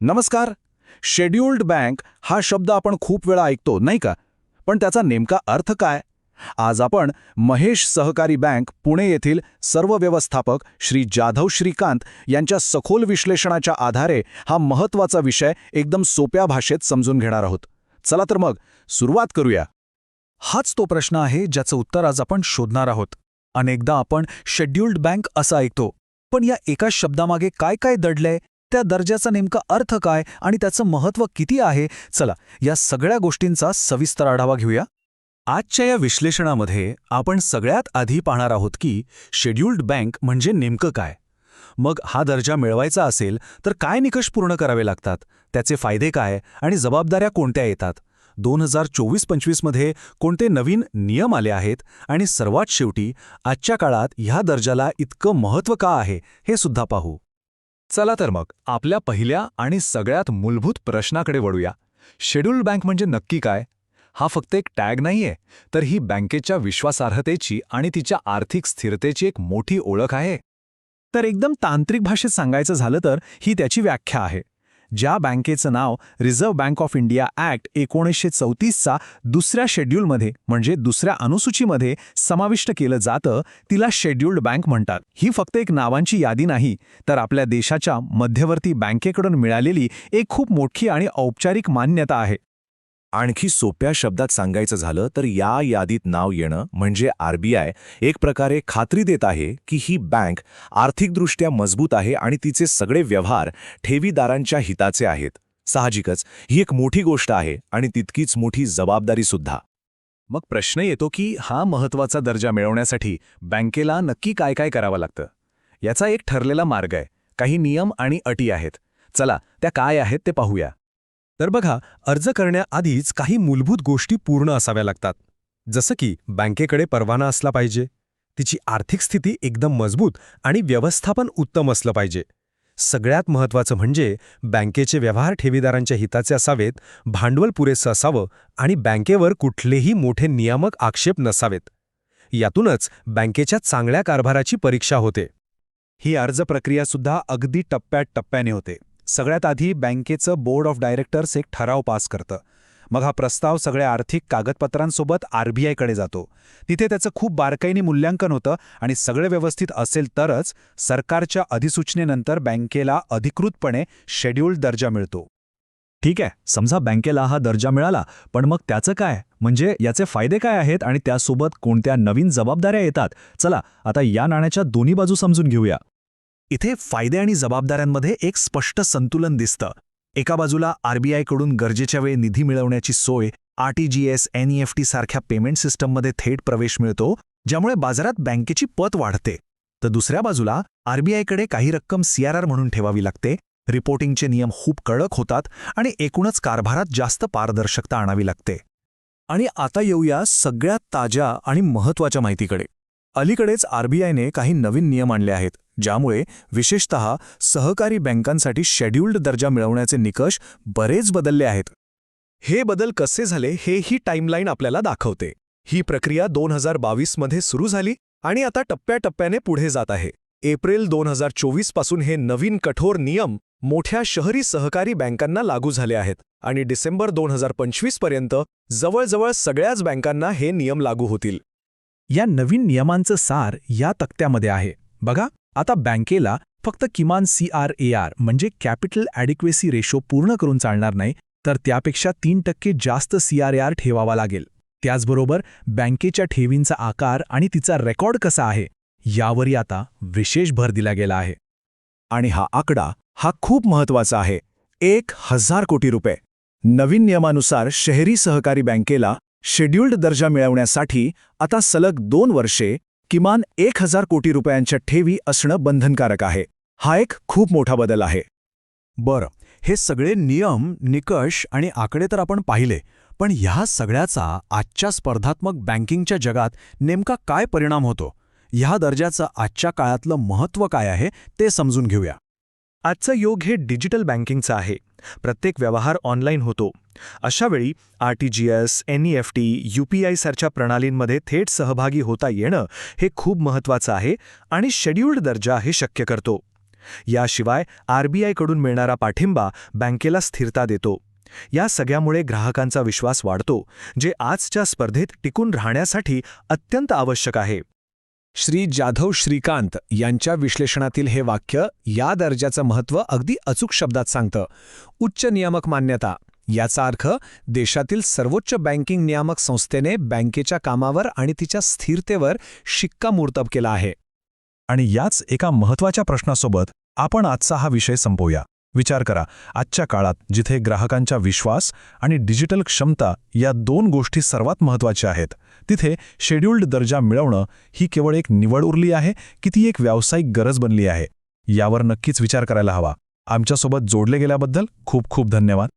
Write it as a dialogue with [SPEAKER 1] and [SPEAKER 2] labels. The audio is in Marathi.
[SPEAKER 1] नमस्कार. शेड्यूल्ड बँक हा शब्द आपण खूप वेळा ऐकतो, नाही का? पण त्याचा नेमका अर्थ काय? आज आपण महेश सहकारी बँक, पुणे येथील सर्व व्यवस्थापक श्री जाधव श्रीकांत यांच्या सखोल विश्लेषणाच्या आधारे हा महत्त्वाचा विषय एकदम सोप्या भाषेत समजून घेणार आहोत. चला तर मग सुरुवात करूया. हाच तो प्रश्न आहे ज्याचं उत्तर आज आपण शोधणार आहोत. अनेकदा आपण शेड्यूल्ड बँक असं ऐकतो, पण या एका शब्दामागे काय काय दडलंय, त्या दर्जाचा नेमका अर्थ काय आणि त्याचं महत्त्व किती आहे, चला या सगळ्या गोष्टींचा सविस्तर आढावा घेऊया. आजच्या या विश्लेषणामध्ये आपण सगळ्यात आधी पाहणार आहोत की शेड्यूल्ड बँक म्हणजे नेमकं काय. मग हा दर्जा मिळवायचा असेल तर काय निकष पूर्ण करावे लागतात, त्याचे फायदे काय आणि जबाबदाऱ्या कोणत्या येतात, 2024-25 मध्ये कोणते नवीन नियम आले आहेत आणि सर्वात शेवटी आजच्या काळात ह्या दर्जाला इतकं महत्त्व का आहे हे सुद्धा पाहू. चला तर मग आपल्या पहिल्या आणि सगळ्यात मूलभूत प्रश्नाकडे वळूया. शेड्यूल्ड बँक म्हणजे नक्की काय? हा फक्त एक टॅग नाहीये, तर ही बँकेच्या विश्वासार्हतेची आणि तिच्या आर्थिक स्थिरतेची एक मोठी ओळख आहे. तर एकदम तांत्रिक भाषेत सांगायचं झालं तर ही त्याची व्याख्या आहे. ज्या बँकेचं नाव reserve bank of India act 1934चा दुसऱ्या शेड्यूलमध्ये म्हणजे दुसऱ्या अनुसूचीमध्ये समाविष्ट केलं जातं, तिला शेड्यूल्ड बँक म्हणतात. ही फक्त एक नावांची यादी नाही, तर आपल्या देशाच्या मध्यवर्ती बँकेकडून मिळालेली एक खूप मोठी आणि औपचारिक मान्यता आहे.
[SPEAKER 2] आणखी सोप्या शब्दात सांगायचं झालं तर या यादीत नाव येणं म्हणजे आरबीआय एक प्रकारे खात्री देत आहे की ही बँक आर्थिकदृष्ट्या मजबूत आहे आणि तिचे सगळे व्यवहार ठेवीदारांच्या हिताचे आहेत. साहजिकच ही एक मोठी गोष्ट आहे आणि तितकीच मोठी जबाबदारीसुद्धा.
[SPEAKER 1] मग प्रश्न येतो की हा महत्त्वाचा दर्जा मिळवण्यासाठी बँकेला नक्की काय काय करावं लागतं. याचा एक ठरलेला मार्ग आहे, काही नियम आणि अटी आहेत. चला त्या काय आहेत ते पाहूया. तर बघा, अर्ज करण्याआधीच काही मूलभूत गोष्टी पूर्ण असाव्या लागतात. जसं की बँकेकडे परवाना असला पाहिजे, तिची आर्थिक स्थिती एकदम मजबूत आणि व्यवस्थापन उत्तम असलं पाहिजे. सगळ्यात महत्त्वाचं म्हणजे बँकेचे व्यवहार ठेवीदारांच्या हिताचे असावेत, भांडवल पुरेसं असावं आणि बँकेवर कुठलेही मोठे नियामक आक्षेप नसावेत. यातूनच बँकेच्या चांगल्या कारभाराची परीक्षा होते. ही अर्ज प्रक्रियासुद्धा अगदी टप्प्याटप्प्याने होते. सगळ्यात आधी बँकेचं बोर्ड ऑफ डायरेक्टर्स एक ठराव पास करतं. मग हा प्रस्ताव सगळ्या आर्थिक कागदपत्रांसोबत आरबीआयकडे जातो. तिथे त्याचं खूप बारकाईने मूल्यांकन होतं आणि सगळे व्यवस्थित असेल तरच सरकारच्या अधिसूचनेनंतर बँकेला अधिकृतपणे शेड्यूल्ड दर्जा मिळतो. ठीक आहे, समजा बँकेला हा दर्जा मिळाला, पण मग त्याचं काय, म्हणजे याचे फायदे काय आहेत आणि त्यासोबत कोणत्या नवीन जबाबदाऱ्या येतात. चला आता या नाण्याच्या दोन्ही बाजू समजून घेऊया. इथे फायदे आणि जबाबदाऱ्यांमध्ये एक स्पष्ट संतुलन दिसतं. एका बाजूला आरबीआयकडून गरजेच्या वेळी निधी मिळवण्याची सोय, आरटीजीएस, एनईएफटी सारख्या पेमेंट सिस्टममध्ये थेट प्रवेश मिळतो, ज्यामुळे बाजारात बँकेची पत वाढते. तर दुसऱ्या बाजूला आरबीआयकडे काही रक्कम सीआरआर म्हणून ठेवावी लागते, रिपोर्टिंगचे नियम खूप कडक होतात आणि एकूणच कारभारात जास्त पारदर्शकता आणावी लागते. आणि आता येऊया सगळ्यात ताज्या आणि महत्त्वाच्या माहितीकडे. अलीकडेच आरबीआयने काही नवीन नियम आणले आहेत, ज्यामुळे विशेषतः सहकारी बँकांसाठी शेड्यूल्ड दर्जा मिळवण्याचे निकष बरेच बदलले आहेत. हे बदल कसे झाले हे ही टाईमलाईन आपल्याला दाखवते. ही प्रक्रिया 2022 मध्ये सुरू झाली आणि आता टप्प्याटप्प्याने पुढे जात आहे. एप्रिल 2024 पासून हे नवीन कठोर नियम मोठ्या शहरी सहकारी बँकांना लागू झाले आहेत आणि डिसेंबर 2025 पर्यंत जवळजवळ सगळ्याच बँकांना हे नियम लागू होतील. या नवीन नियमांचं सार या तक्त्यामध्ये आहे. बघा, आता बँकेला फक्त किमान CRAR म्हणजे कॅपिटल ॲडिक्वेसी रेशो पूर्ण करून चालणार नाही, तर त्यापेक्षा 3% जास्त CRAR ठेवावा लागेल. त्याचबरोबर बँकेच्या ठेवींचा आकार आणि तिचा रेकॉर्ड कसा आहे यावरही आता विशेष भर दिला गेला आहे.
[SPEAKER 2] आणि हा आकडा खूप महत्त्वाचा आहे, 1,000 कोटी रुपये. नवीन नियमानुसार शहरी सहकारी बँकेला शेड्यूल्ड दर्जा मिळवण्यासाठी आता सलग 2 वर्षे किमान 1,000 कोटी रुपयांच्या ठेवी असणं बंधनकारक आहे. हा एक खूप मोठा बदल आहे.
[SPEAKER 1] बरं, हे सगळे नियम, निकष आणि आकडे तर आपण पाहिले, पण ह्या सगळ्याचा आजच्या स्पर्धात्मक बँकिंगच्या जगात नेमका काय परिणाम होतो? ह्या दर्जाचं आजच्या काळातलं महत्त्व काय आहे ते समजून घेऊया. आजचं युग हे डिजिटल बँकिंगचं आहे. प्रत्येक व्यवहार ऑनलाईन होतो. अशावेळी आरटीजीएस, एनईएफटी, UPI सारख्या प्रणालींमध्ये थेट सहभागी होता येणं हे खूप महत्त्वाचं आहे आणि शेड्यूल्ड दर्जा हे शक्य करतो. याशिवाय आरबीआयकडून मिळणारा पाठिंबा बँकेला स्थिरता देतो. या सगळ्यामुळे ग्राहकांचा विश्वास वाढतो, जे आजच्या स्पर्धेत टिकून राहण्यासाठी अत्यंत आवश्यक आहे. श्री जाधव श्रीकांत यांच्या विश्लेषणातील हे वाक्य या दर्जाचं महत्त्व अगदी अचूक शब्दात सांगतं. उच्च नियामक मान्यता याचा अर्थ देशातील सर्वोच्च बँकिंग नियामक संस्थेने बँकेच्या कामावर आणि तिच्या स्थिरतेवर शिक्कामोर्तब केला आहे.
[SPEAKER 3] आणि याच एका महत्त्वाच्या प्रश्नासोबत आपण आजचा हा विषय संपवूया. विचार करा, आजच्या काळात जिथे ग्राहकांचा विश्वास आणि डिजिटल क्षमता या दोन गोष्टी सर्वात महत्त्वाच्या आहेत, तिथे शेड्यूल्ड दर्जा मिळवणं ही केवळ एक निवड उरली आहे की ती एक व्यावसायिक गरज बनली आहे? यावर नक्कीच विचार करायला हवा. आमच्यासोबत जोडले गेल्याबद्दल खूप खूप धन्यवाद.